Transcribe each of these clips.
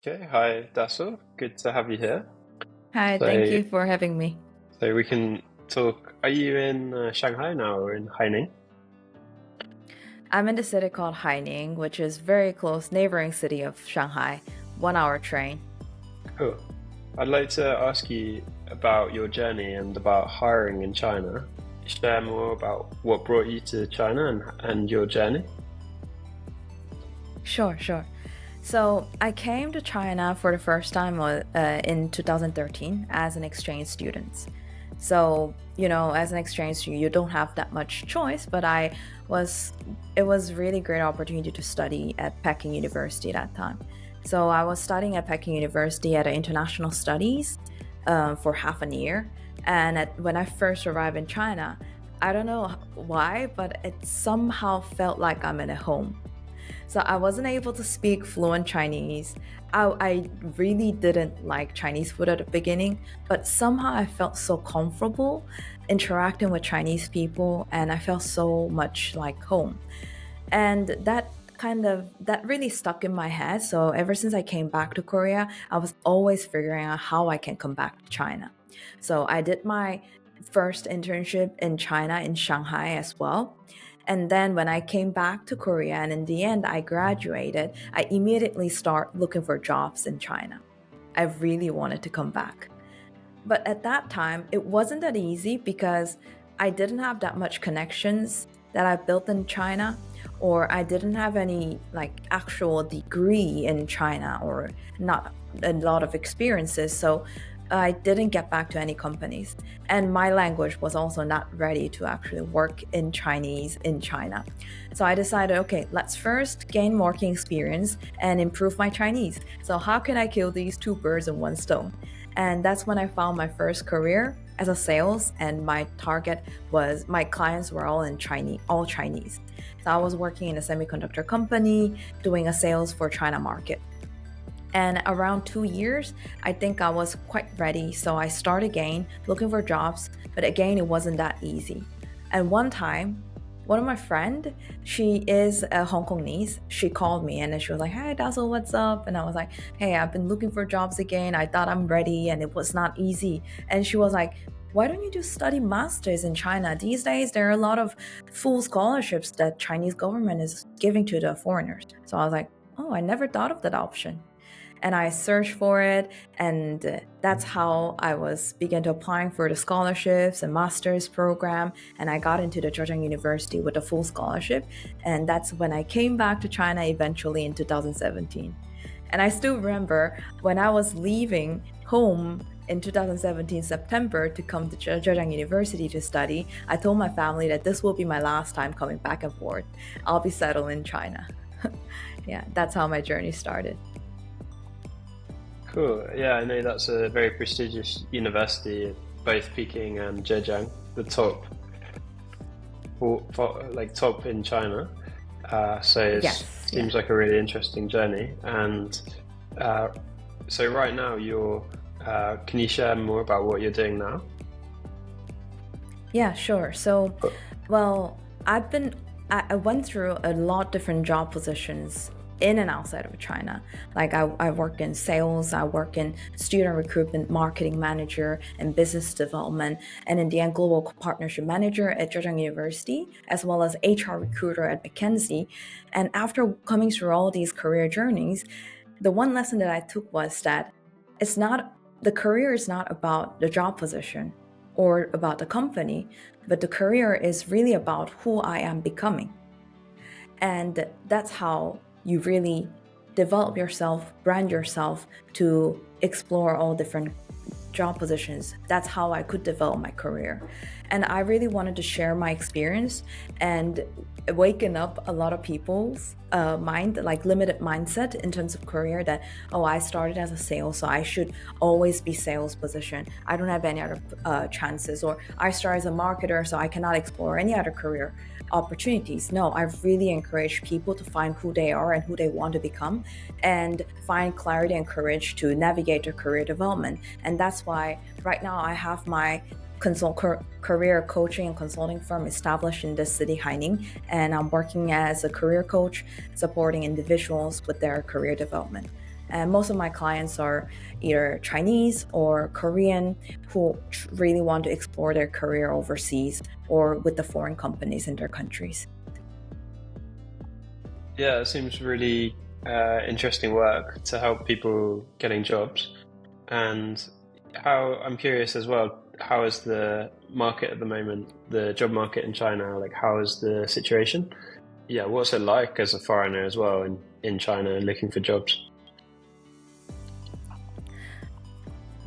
Okay, hi Dasol. Good to have you here. Hi, thank So, you for having me. so we can talk. Are you in Shanghai now or in Haining? I'm in the city called Haining, which is very close neighboring city of Shanghai, 1 hour train. Cool. I'd like to ask you about your journey and about hiring in China. Share more about what brought you to China and your journey. Sure. So I came to China for the first time in 2013 as an exchange student. So, as an exchange student, you don't have that much choice, but was, it was really great opportunity to study at Peking University at that time. So I was studying at Peking University at International Studies for half a year. And when I first arrived in China, I don't know why, but it somehow felt like I'm in a home. So I wasn't able to speak fluent Chinese. I really didn't like Chinese food at the beginning, but somehow I felt so comfortable interacting with Chinese people and I felt so much like home. And that really stuck in my head. So ever since I came back to Korea, I was always figuring out how I can come back to China. So I did my first internship in China in Shanghai as well. And then when I came back to Korea and in the end I graduated, I immediately start looking for jobs in China. I really wanted to come back. But at that time, it wasn't that easy because I didn't have that much connections that I built in China, or I didn't have any like actual degree in China or not a lot of experiences. So I didn't get back to any companies. And my language was also not ready to actually work in Chinese in China. So I decided, okay, let's first gain working experience and improve my Chinese. So how can I kill these two birds in one stone? And that's when I found my first career as a sales, and my target was my clients were all in Chinese, all Chinese. So I was working in a semiconductor company doing a sales for China market. And around 2 years, I think I was quite ready. So I started again looking for jobs, but again, it wasn't that easy. And one time, one of my friend, she is a Hong Kongese. She called me and then she was like, "Hey, Dazzle, what's up?" And I was like, "Hey, I've been looking for jobs again. I thought I'm ready, and it was not easy." And she was like, "Why don't you just study masters in China? These days, there are a lot of full scholarships that Chinese government is giving to the foreigners." So I was like, "Oh, I never thought of that option." And I searched for it, and that's how I was began to applying for the scholarships and master's program, and I got into the Zhejiang University with a full scholarship, and that's when I came back to China eventually in 2017. And I still remember when I was leaving home in 2017 September to come to Zhejiang University to study, I told my family that this will be my last time coming back and forth. I'll be settled in China. Yeah, that's how my journey started. Cool. Yeah, I know that's a very prestigious university, both Peking and Zhejiang, the top like top in China. So it Yes, yeah. seems like a really interesting journey. And uh, so right now you're, can you share more about what you're doing now? Yeah, sure. So, well, I went through a lot different job positions in and outside of China. Like I work in sales, I work in student recruitment, marketing manager, and business development, and in the end, global partnership manager at Zhejiang University, as well as HR recruiter at McKinsey. And after coming through all these career journeys, the one lesson that I took was that it's not the career is not about the job position or about the company, but the career is really about who I am becoming. And that's how you really develop yourself, brand yourself to explore all different job positions. That's how I could develop my career. And I really wanted to share my experience and waken up a lot of people's mind, like limited mindset in terms of career that, oh, I started as a sales, so I should always be sales position. I don't have any other chances. Or I started as a marketer, so I cannot explore any other career opportunities. No, I've really encouraged people to find who they are and who they want to become and find clarity and courage to navigate their career development. And that's why right now I have my career coaching and consulting firm established in this city, Haining, and I'm working as a career coach supporting individuals with their career development. And most of my clients are either Chinese or Korean who really want to explore their career overseas or with the foreign companies in their countries. Yeah, it seems really interesting work to help people getting jobs. And how I'm curious as well, how is the market at the moment, the job market in China? Like, how is the situation? Yeah, what's it like as a foreigner as well in China looking for jobs?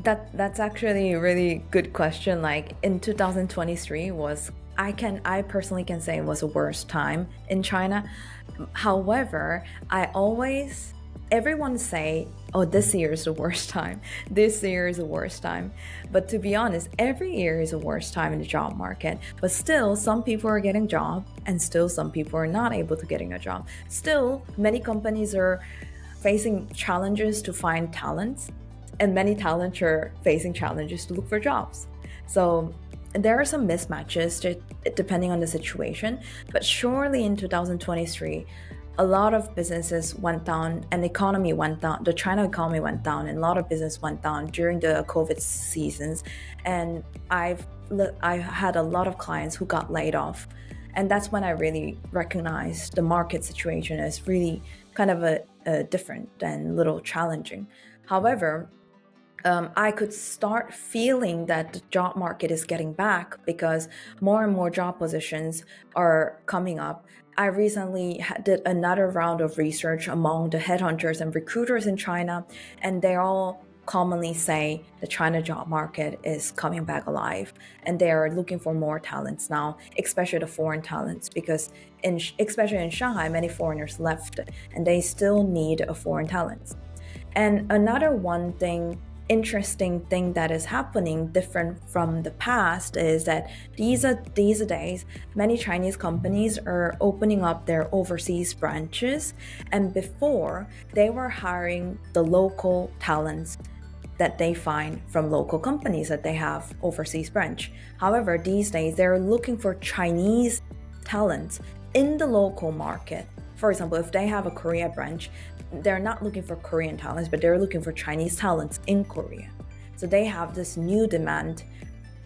That's actually a really good question. Like in 2023 I personally can say it was the worst time in China. However, everyone say, oh, this year is the worst time. This year is the worst time. But to be honest, every year is the worst time in the job market. But still, some people are getting jobs and still some people are not able to getting a job. Still, many companies are facing challenges to find talents, and many talents are facing challenges to look for jobs. So there are some mismatches depending on the situation, but surely in 2023, a lot of businesses went down and the economy went down. The China economy went down and a lot of business went down during the COVID seasons. And I had a lot of clients who got laid off. And that's when I really recognized the market situation is really kind of a different and little challenging. However, I could start feeling that the job market is getting back because more and more job positions are coming up. I recently did another round of research among the headhunters and recruiters in China, and they all commonly say the China job market is coming back alive, and they are looking for more talents now, especially the foreign talents, because especially in Shanghai, many foreigners left, and they still need a foreign talents. And another interesting thing that is happening different from the past is that these days many Chinese companies are opening up their overseas branches, and before they were hiring the local talents that they find from local companies that they have overseas branch. However, these days they're looking for Chinese talents in the local market. For example, if they have a Korea branch, they're not looking for Korean talents, but they're looking for Chinese talents in Korea. So they have this new demand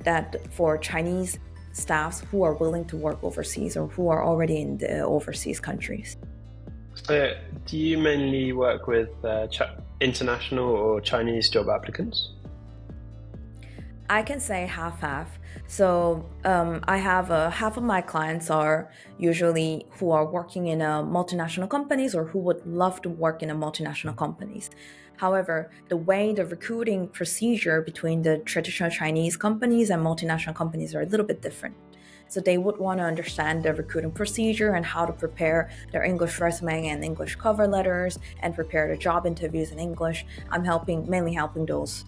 that for Chinese staffs who are willing to work overseas or who are already in the overseas countries. So, do you mainly work with international or Chinese job applicants? I can say half-half. So I have half of my clients are usually who are working in a multinational companies or who would love to work in a multinational companies. However, the way the recruiting procedure between the traditional Chinese companies and multinational companies are a little bit different. So they would want to understand the recruiting procedure and how to prepare their English resume and English cover letters and prepare the job interviews in English. I'm mainly helping those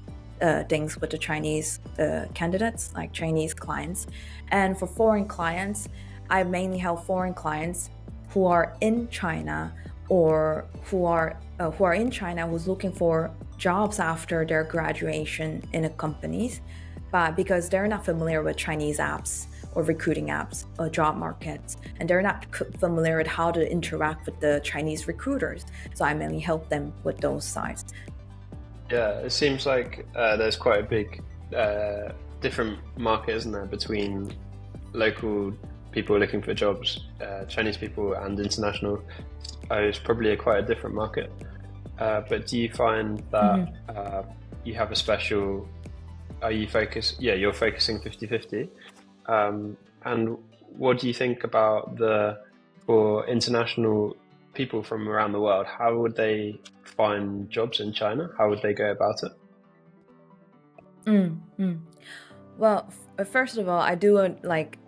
things with the Chinese candidates, like Chinese clients. And for foreign clients, I mainly help foreign clients who are in China or who are in China who's looking for jobs after their graduation in a companies, but because they're not familiar with Chinese apps or recruiting apps or job markets, and they're not familiar with how to interact with the Chinese recruiters. So I mainly help them with those sides. Yeah, it seems like there's quite a big different market, isn't there, between local people looking for jobs, Chinese people, and international. It's probably quite a different market. But do you find that you have a special, you're focusing 50-50? And what do you think about for international people from around the world, how would they find jobs in China? How would they go about it? Well, first of all, I do like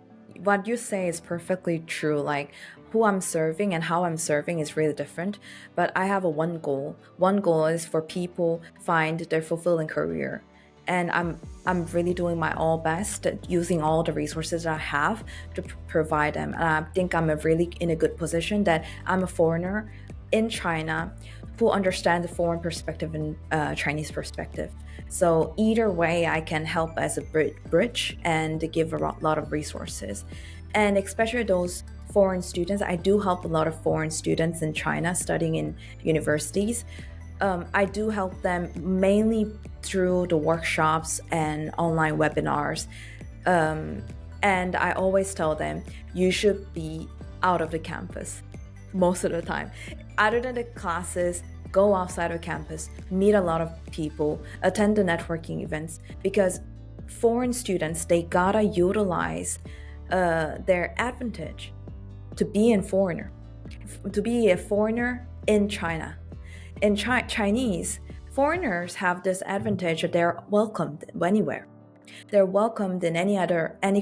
what you say is perfectly true. Like who I'm serving and how I'm serving is really different. But I have one goal. One goal is for people find their fulfilling career. And I'm really doing my all best at using all the resources that I have to provide them. And I think I'm really in a good position that I'm a foreigner in China who understand the foreign perspective and Chinese perspective. So either way, I can help as a bridge and give a lot of resources. And especially those foreign students, I do help a lot of foreign students in China studying in universities. I do help them mainly through the workshops and online webinars. And I always tell them you should be out of the campus most of the time. Other than the classes, go outside of campus, meet a lot of people, attend the networking events, because foreign students, they gotta utilize their advantage to be a foreigner in China. In Chinese, foreigners have this advantage that they're welcomed anywhere. They're welcomed in any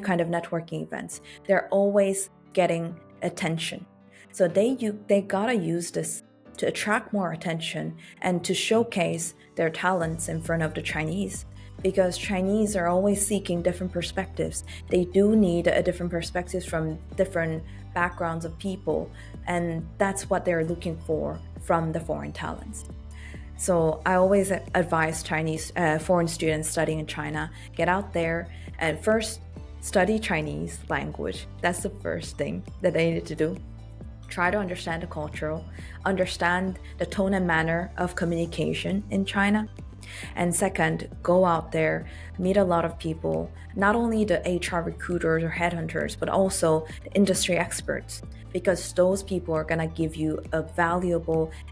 kind of networking events. They're always getting attention. So they gotta use this to attract more attention and to showcase their talents in front of the Chinese, because Chinese are always seeking different perspectives. They do need a different perspectives from different backgrounds of people, and that's what they're looking for from the foreign talents. So I always advise Chinese foreign students studying in China, get out there and first study Chinese language. That's the first thing that they need to do. Try to understand the culture, understand the tone and manner of communication in China. And second, go out there, meet a lot of people, not only the HR recruiters or headhunters, but also the industry experts, because those people are going to give you a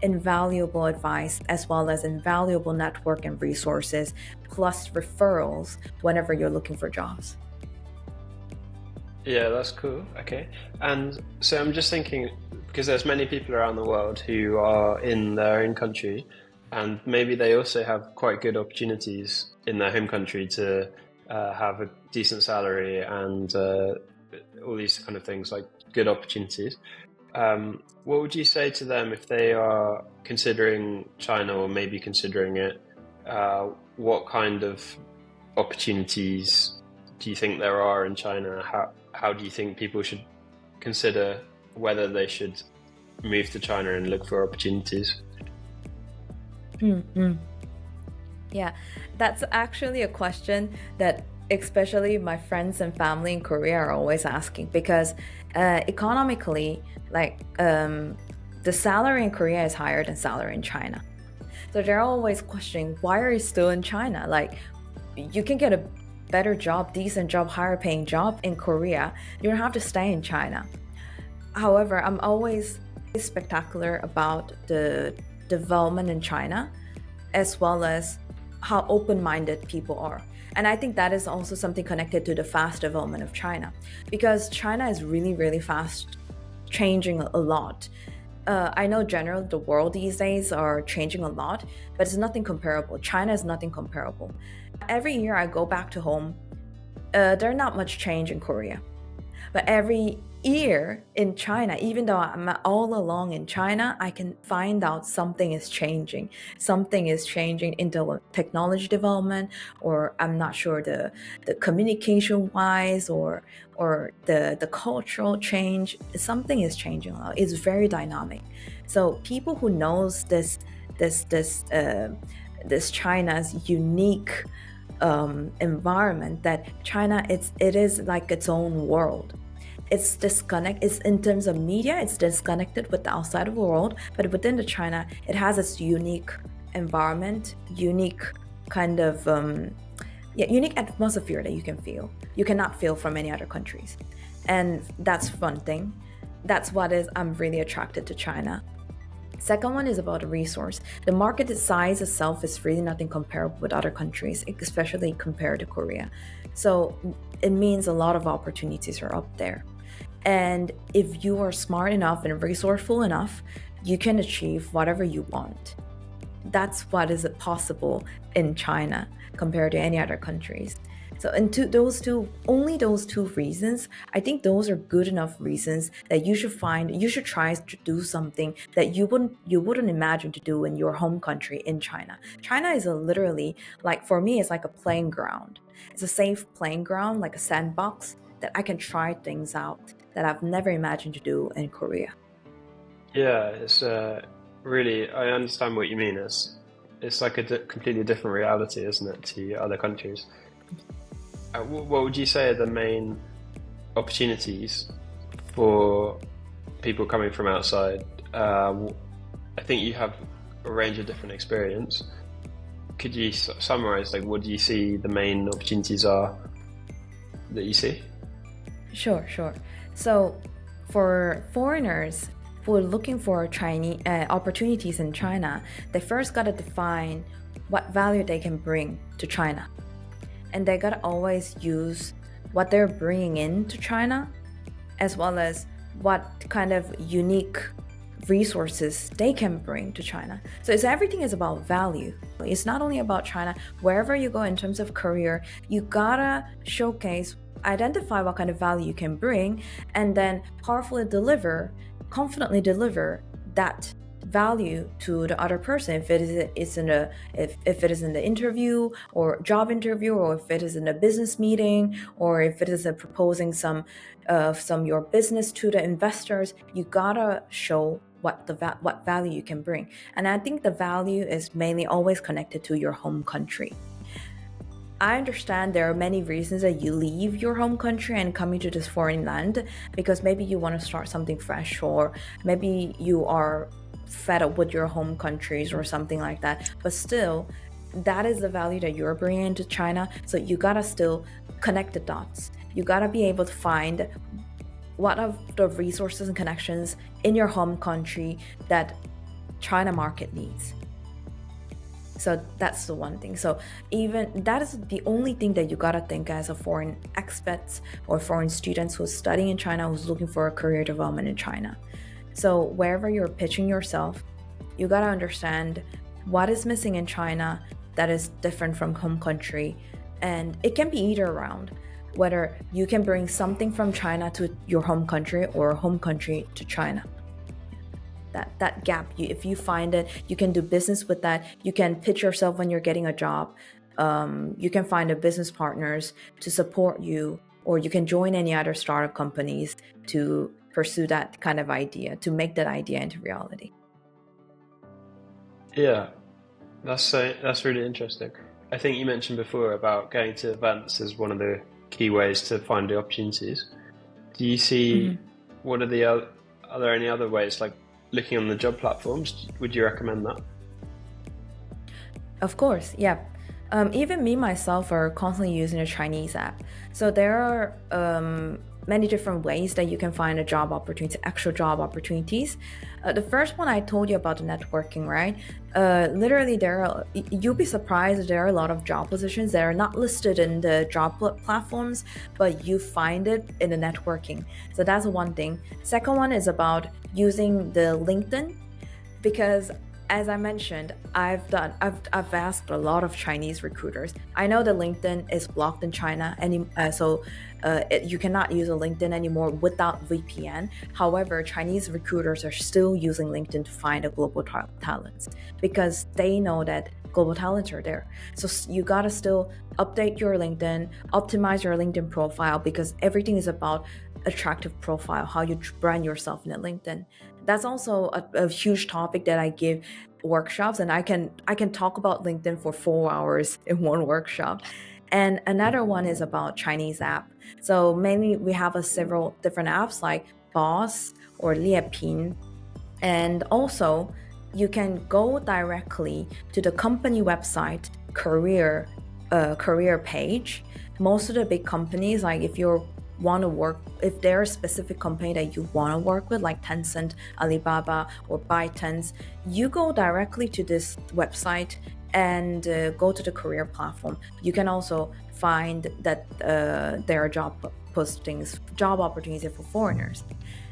invaluable advice, as well as invaluable network and resources, plus referrals whenever you're looking for jobs. Yeah, that's cool. Okay. And so I'm just thinking, because there's many people around the world who are in their own country, and maybe they also have quite good opportunities in their home country to have a decent salary and all these kind of things, like good opportunities. What would you say to them if they are considering China, or maybe considering it? What kind of opportunities do you think there are in China? How do you think people should consider whether they should move to China and look for opportunities? Yeah, that's actually a question that especially my friends and family in Korea are always asking, because economically, the salary in Korea is higher than salary in China. So they're always questioning, why are you still in China? Like, you can get a better job, decent job, higher paying job in Korea. You don't have to stay in China. However, I'm always spectacular about the development in China, as well as how open-minded people are. And I think that is also something connected to the fast development of China, because China is really, really fast changing a lot. I know generally the world these days are changing a lot, but it's nothing comparable. China is nothing comparable. Every year I go back to home, there's not much change in Korea. But every year in China, even though I'm all along in China, I can find out something is changing. Something is changing in the technology development, or I'm not sure the communication wise, or the cultural change. Something is changing a lot. It's very dynamic. So people who knows this China's unique environment, that China it is like its own world. It's in terms of media, it's disconnected with the outside of the world, but within the China, it has its unique environment, unique kind of unique atmosphere that you can feel. You cannot feel from any other countries, and that's one thing. That's what I'm really attracted to China. Second one is about the resource. The market size itself is really nothing comparable with other countries, especially compared to Korea. So it means a lot of opportunities are up there. And if you are smart enough and resourceful enough, you can achieve whatever you want. That's what is possible in China compared to any other countries. So only those two reasons, I think those are good enough reasons that you should try to do something that you wouldn't imagine to do in your home country in China. China is literally, like, for me, it's like a playing ground. It's a safe playing ground, like a sandbox that I can try things out that I've never imagined to do in Korea. Yeah, it's really, I understand what you mean. It's like a completely different reality, isn't it, to other countries? What would you say are the main opportunities for people coming from outside? I think you have a range of different experience. Could you summarize, like, what do you see the main opportunities are that you see? Sure. So for foreigners who are looking for Chinese opportunities in China, they first got to define what value they can bring to China. And they got to always use what they're bringing into China, as well as what kind of unique resources they can bring to China. So everything is about value. It's not only about China. Wherever you go in terms of career, you gotta showcase, identify what kind of value you can bring, and then powerfully deliver, confidently deliver that value to the other person. If it is in the interview or job interview, or if it is in a business meeting, or if it is proposing some your business to the investors, you gotta show what value you can bring. And I think the value is mainly always connected to your home country. I understand there are many reasons that you leave your home country and coming to this foreign land, because maybe you want to start something fresh, or maybe you are fed up with your home countries or something like that. But still, that is the value that you're bringing into China. So you gotta still connect the dots. You gotta be able to find what are the resources and connections in your home country that China market needs. So that's the one thing. So even that is the only thing that you gotta think as a foreign expats or foreign students who's studying in China, who's looking for a career development in China. So wherever you're pitching yourself, you gotta understand what is missing in China that is different from home country. And it can be either around, whether you can bring something from China to your home country or home country to China. That gap, if you find it, you can do business with that. You can pitch yourself when you're getting a job. You can find a business partners to support you, or you can join any other startup companies to pursue that kind of idea, to make that idea into reality. Yeah, that's really interesting. I think you mentioned before about going to events as one of the key ways to find the opportunities. Do you see, what are there any other ways, like looking on the job platforms? Would you recommend that? Of course, yeah. Even me myself are constantly using a Chinese app. So there are many different ways that you can find a job opportunity, actual job opportunities. The first one I told you about the networking, right? Literally, you'll be surprised there are a lot of job positions that are not listed in the job platforms, but you find it in the networking. So that's one thing. Second one is about using the LinkedIn, because as I mentioned, I've asked a lot of Chinese recruiters. I know that LinkedIn is blocked in China, so you cannot use a LinkedIn anymore without VPN. However, Chinese recruiters are still using LinkedIn to find a global talents, because they know that global talents are there. So you gotta still update your LinkedIn, optimize your LinkedIn profile, because everything is about attractive profile, how you brand yourself in a LinkedIn. That's also a huge topic that I give workshops, and I can talk about LinkedIn for 4 hours in one workshop. And another one is about Chinese app. So mainly we have several different apps like Boss or Liepin, and also you can go directly to the company website career page. Most of the big companies, like if there are a specific company that you want to work with, like Tencent, Alibaba, or ByteDance, you go directly to this website and go to the career platform. You can also find that there are job opportunities for foreigners.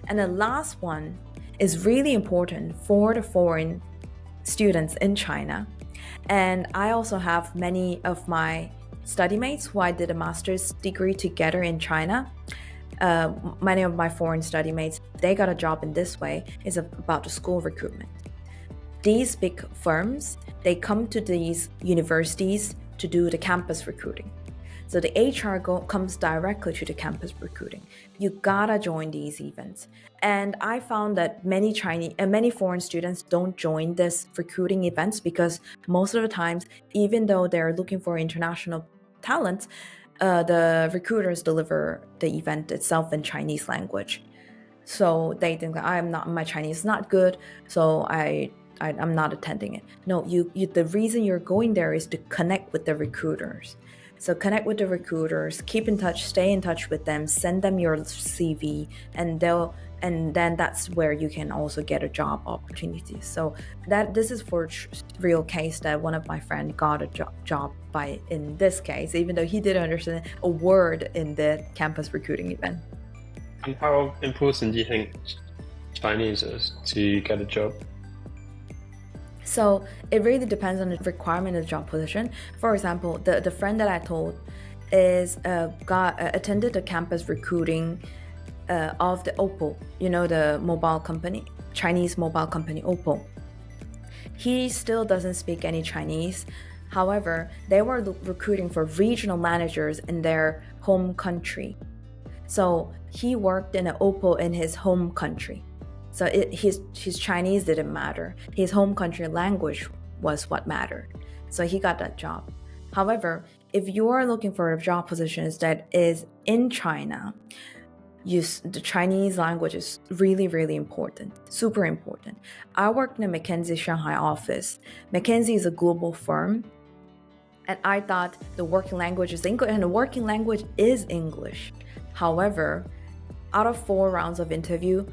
And the last one is really important for the foreign students in China. And I also have many of my study mates who I did a master's degree together in China. Many of my foreign study mates, they got a job in this way, is about the school recruitment. These big firms, they come to these universities to do the campus recruiting. So the HR comes directly to the campus recruiting. You gotta join these events. And I found that many foreign students don't join this recruiting events, because most of the times, even though they're looking for international talents, the recruiters deliver the event itself in Chinese language. So they think that my Chinese is not good, so I I'm not attending it. No, the reason you're going there is to connect with the recruiters. So connect with the recruiters, keep in touch, stay in touch with them, send them your CV, and then that's where you can also get a job opportunity. So this is for real case that one of my friends got a job by, in this case, even though he didn't understand a word in the campus recruiting event. And how important do you think Chinese is to get a job? So it really depends on the requirement of the job position. For example, the friend that I told is attended the campus recruiting of the Oppo, the mobile company, Chinese mobile company Oppo. He still doesn't speak any Chinese. However, they were recruiting for regional managers in their home country. So he worked in an Oppo in his home country. So his Chinese didn't matter. His home country language was what mattered. So he got that job. However, if you are looking for a job positions that is in China, the Chinese language is really, really important, super important. I worked in a McKinsey Shanghai office. McKinsey is a global firm. And I thought the working language is English, and the working language is English. However, out of 4 rounds of interview,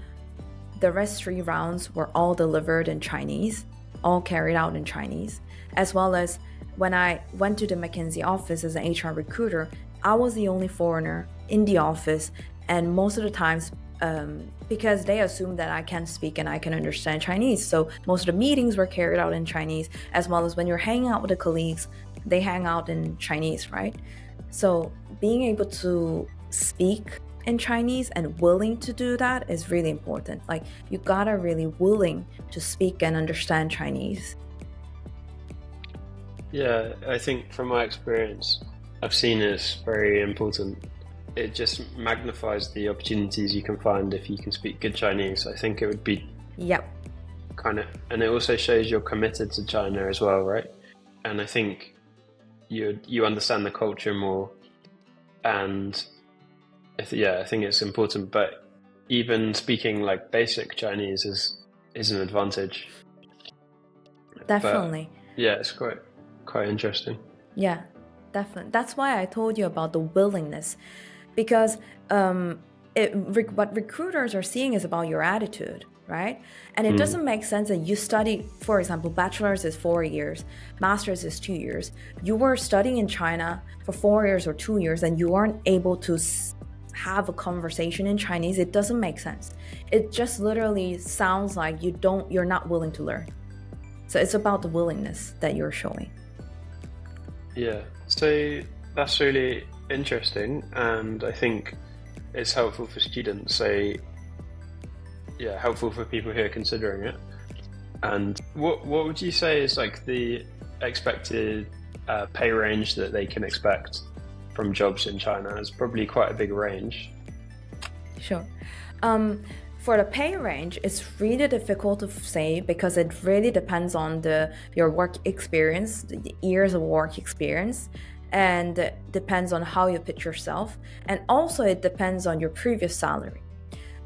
the rest 3 rounds were all delivered in Chinese, all carried out in Chinese, as well as when I went to the McKinsey office as an HR recruiter, I was the only foreigner in the office, and most of the times, because they assumed that I can speak and I can understand Chinese, so most of the meetings were carried out in Chinese, as well as when you're hanging out with the colleagues, they hang out in Chinese, right? So being able to speak in Chinese and willing to do that is really important. Like, you gotta really willing to speak and understand Chinese. Yeah, I think from my experience, I've seen it's very important. It just magnifies the opportunities you can find if you can speak good Chinese. I think it would be Yep. and it also shows you're committed to China as well, right? And I think you understand the culture more, and I think it's important. But even speaking like basic Chinese is an advantage. Definitely. But, yeah, it's quite interesting. Yeah, definitely. That's why I told you about the willingness, because what recruiters are seeing is about your attitude, right? And it doesn't make sense that you study, for example, bachelor's is 4 years, master's is 2 years. You were studying in China for 4 years or 2 years, and you aren't able to have a conversation in Chinese. It doesn't make sense. It just literally sounds like you're not willing to learn. So it's about the willingness that you're showing. Yeah, so that's really interesting, and I think it's helpful for students. So yeah, helpful for people who are considering it. And what would you say is like the expected pay range that they can expect from jobs in China? It's probably quite a big range. Sure. For the pay range, it's really difficult to say because it really depends on your work experience, the years of work experience, and depends on how you pitch yourself, and also it depends on your previous salary.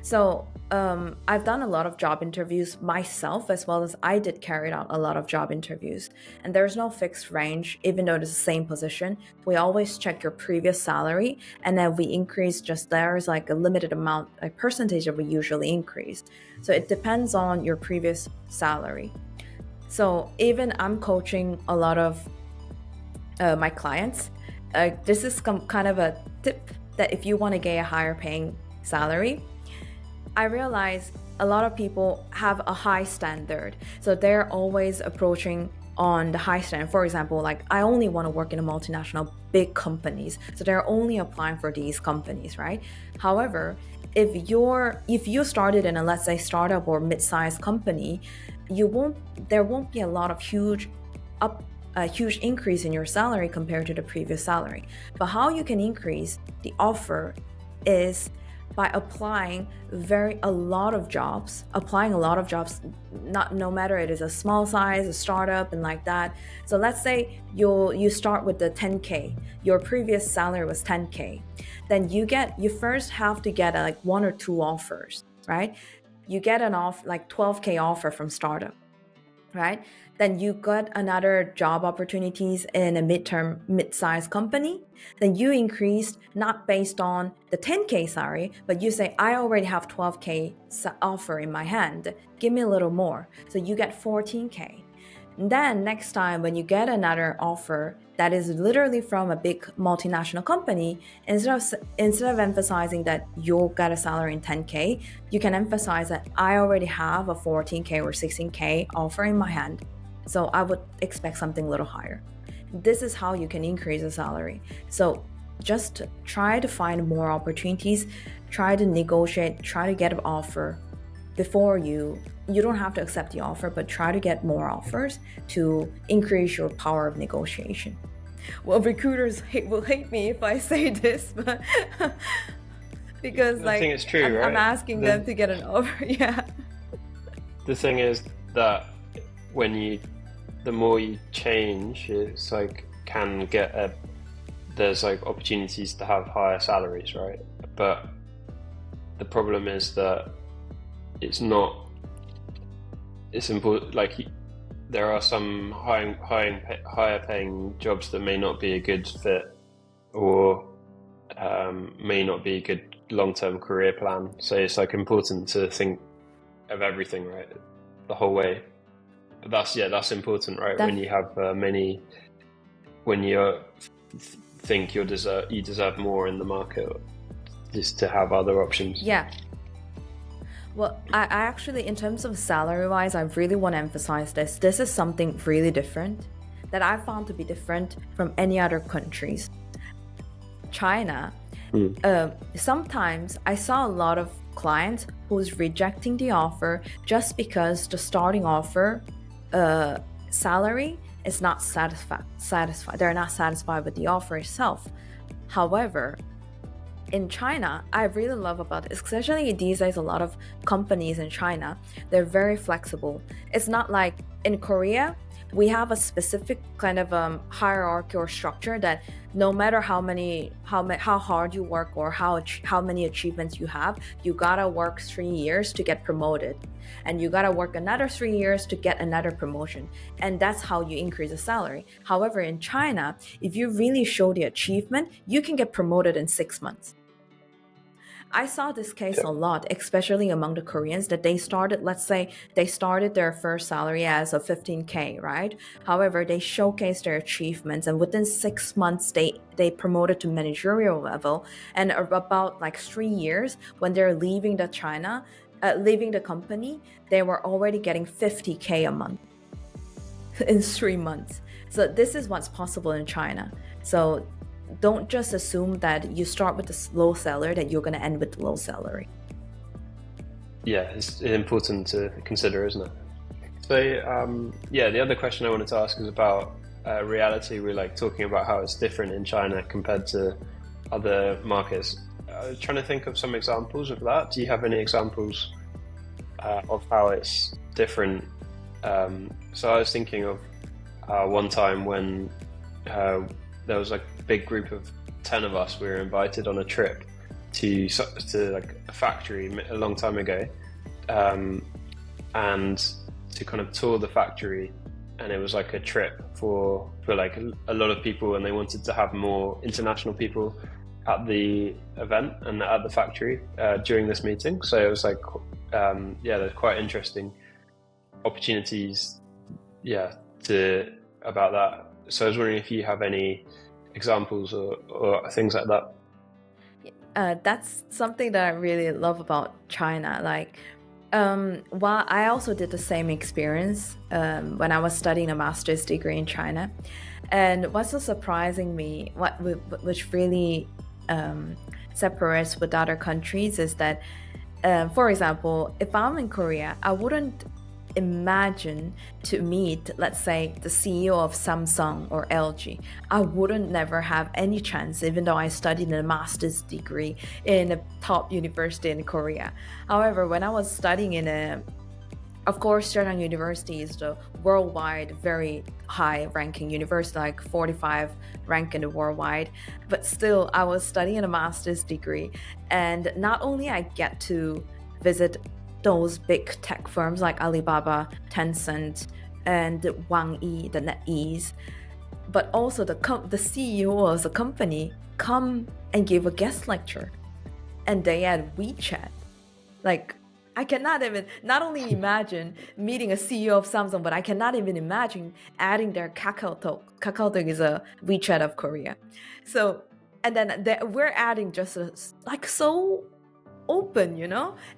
So I've done a lot of job interviews myself, as well as I did carry out a lot of job interviews, and there's no fixed range. Even though it's the same position, we always check your previous salary, and then we increase, just there's like a limited amount, a percentage that we usually increase. So it depends on your previous salary. So even I'm coaching a lot of my clients. This is kind of a tip that if you want to get a higher paying salary, I realize a lot of people have a high standard. So they're always approaching on the high standard. For example, like, I only want to work in a multinational big companies. So they're only applying for these companies, right? However, if you started in a, let's say, startup or mid-sized company, there won't be a lot of huge increase in your salary compared to the previous salary. But how you can increase the offer is by applying a lot of jobs, no matter it is a small size, a startup, and like that. So let's say you start with the 10K, your previous salary was 10K. Then you first have to get like 1 or 2 offers, right? You get an offer, like 12K offer from startup. right? Then you got another job opportunities in a mid-sized company. Then you increased not based on the 10K salary, but you say, I already have 12K offer in my hand. Give me a little more. So you get 14K. And then next time when you get another offer that is literally from a big multinational company, instead of emphasizing that you'll get a salary in 10K, you can emphasize that I already have a 14K or 16K offer in my hand. So I would expect something a little higher. This is how you can increase the salary. So just try to find more opportunities, try to negotiate, try to get an offer before you don't have to accept the offer, but try to get more offers to increase your power of negotiation. Well, recruiters will hate me if I say this, but because I think it's true, right? I'm asking them to get an offer. Yeah. The thing is that the more you change, it's like there's like opportunities to have higher salaries, right? But the problem is that it's important. Like there are some higher paying jobs that may not be a good fit, or may not be a good long-term career plan. So it's like important to think of everything, right, the whole way. But that's important, right? When you have when you think you deserve more in the market, just to have other options. Yeah. Well, I actually, in terms of salary-wise, I really want to emphasize this. This is something really different that I found to be different from any other countries. China, sometimes I saw a lot of clients who's rejecting the offer just because the starting offer salary is not satisfied. They're not satisfied with the offer itself. However, in China, I really love about it, especially these days, a lot of companies in China, they're very flexible. It's not like in Korea, we have a specific kind of hierarchy or structure that no matter how hard you work or how many achievements you have, you gotta work 3 years to get promoted, and you gotta work another 3 years to get another promotion, and that's how you increase the salary. However, in China, if you really show the achievement, you can get promoted in 6 months. I saw this case a lot, especially among the Koreans, that let's say they started their first salary as a 15K, right? However, they showcased their achievements, and within 6 months, they promoted to managerial level. And about like 3 years, when they're leaving the company, they were already getting 50K a month in 3 months. So this is what's possible in China. So don't just assume that you start with a low salary that you're going to end with the low salary. Yeah, it's important to consider, isn't it? So the other question I wanted to ask is about reality. We're like talking about how it's different in China compared to other markets. I was trying to think of some examples of that. Do you have any examples of how it's different? So I was thinking of one time when there was like a big group of 10 of us. We were invited on a trip to like a factory a long time ago, and to kind of tour the factory. And it was like a trip for like a lot of people, and they wanted to have more international people at the event and at the factory during this meeting. So it was like, there's quite interesting opportunities, about that. So I was wondering if you have any examples or things like that. That's something that I really love about China. Like, while I also did the same experience when I was studying a master's degree in China, and what's so surprising me, which really separates with other countries, is that, for example, if I'm in Korea, I wouldn't imagine to meet, let's say, the CEO of Samsung or LG. I wouldn't never have any chance, even though I studied a master's degree in a top university in Korea. However, when I was studying of course, Sejong University is the worldwide very high ranking university, like 45 rank in the worldwide. But still, I was studying a master's degree, and not only I get to visit those big tech firms like Alibaba, Tencent, and Wang Yi, the NetEase, but also the CEO of the company come and give a guest lecture, and they had WeChat. Like, I cannot even not only imagine meeting a CEO of Samsung, but I cannot even imagine adding their KakaoTalk. KakaoTalk is a WeChat of Korea. So, and then we're adding just like so open,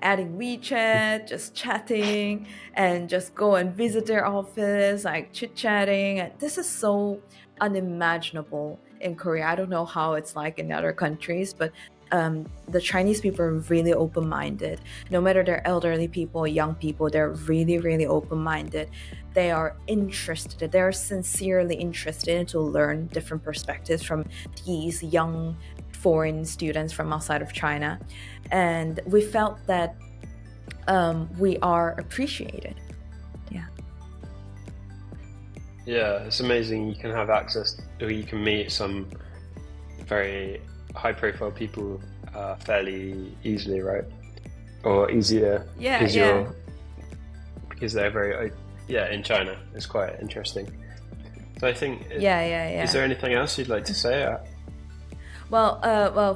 adding WeChat, just chatting, and just go and visit their office, like chit-chatting. And this is so unimaginable in Korea. I don't know how it's like in other countries, but the Chinese people are really open-minded. No matter they're elderly people or young people, they're really, really open-minded. They are interested. They're sincerely interested to learn different perspectives from these young foreign students from outside of China. And we felt that we are appreciated. Yeah, it's amazing. You can have access, or you can meet some very high-profile people fairly easily, right? Or easier. Yeah. Because they're very, in China. It's quite interesting. So I think. Yeah. Is there anything else you'd like to say? Well,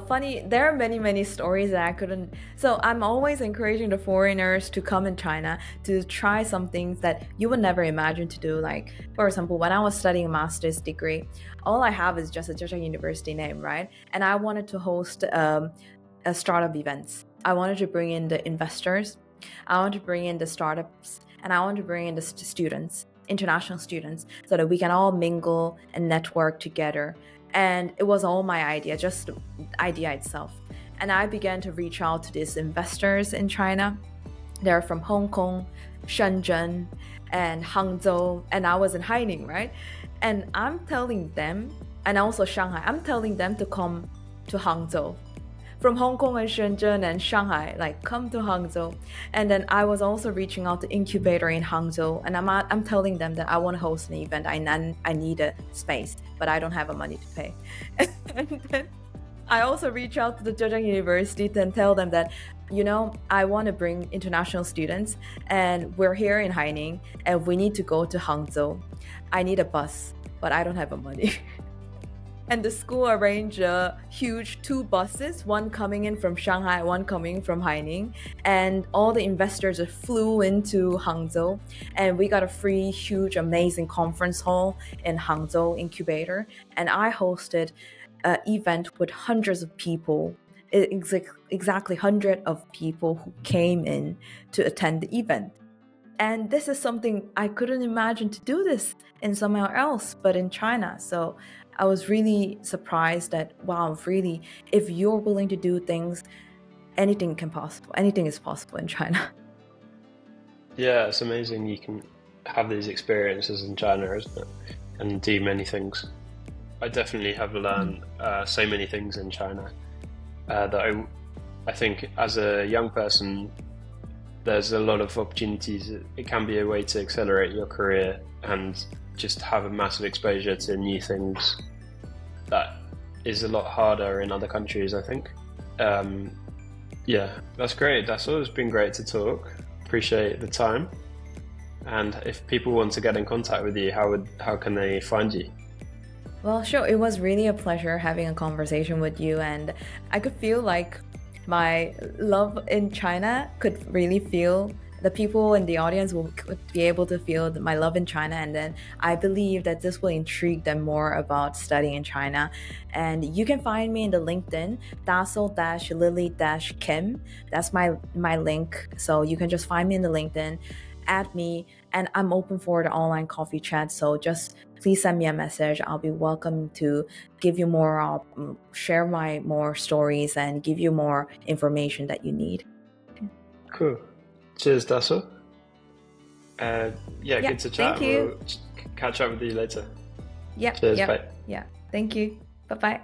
funny, there are many stories that I couldn't. So I'm always encouraging the foreigners to come in China to try some things that you would never imagine to do. Like, for example, when I was studying a master's degree, all I have is just a Zhejiang University name, right? And I wanted to host a startup events. I wanted to bring in the investors, I wanted to bring in the startups, and I wanted to bring in the students, international students, so that we can all mingle and network together. And it was all my idea, just the idea itself. And I began to reach out to these investors in China. They're from Hong Kong, Shenzhen, and Hangzhou. And I was in Haining, right? And I'm telling them, and also Shanghai, I'm telling them to come to Hangzhou. From Hong Kong and Shenzhen and Shanghai, like, come to Hangzhou. And then I was also reaching out to incubator in Hangzhou, and I'm telling them that I want to host an event. I need a space, but I don't have the money to pay. And then I also reach out to the Zhejiang University and tell them that, I want to bring international students, and we're here in Haining, and we need to go to Hangzhou. I need a bus, but I don't have the money. And the school arranged a huge 2 buses, one coming in from Shanghai, one coming from Haining. And all the investors flew into Hangzhou. And we got a free, huge, amazing conference hall in Hangzhou Incubator. And I hosted an event with hundreds of people, exactly 100 of people who came in to attend the event. And this is something I couldn't imagine to do this in somewhere else, but in China. So I was really surprised that, wow, really, if you're willing to do things, anything is possible in China. Yeah, it's amazing you can have these experiences in China, isn't it? And do many things. I definitely have learned so many things in China that I think as a young person, there's a lot of opportunities. It can be a way to accelerate your career and just have a massive exposure to new things that is a lot harder in other countries, I think. Yeah, that's great. Dasol, it's been great to talk. Appreciate the time. And if people want to get in contact with you, how can they find you? Well, sure. It was really a pleasure having a conversation with you, and I could feel like my love in China could really feel. The people in the audience could be able to feel my love in China, and then I believe that this will intrigue them more about studying in China. And you can find me in the LinkedIn, Dasol-Lily-Kim. That's my link. So you can just find me in the LinkedIn, add me, and I'm open for the online coffee chat. So just please send me a message. I'll be welcome to give you more, share my more stories and give you more information that you need. Cool. Cheers, Dasol. Good to chat. Thank you. We'll catch up with you later. Yeah. Cheers, bye. Yeah. Thank you. Bye-bye.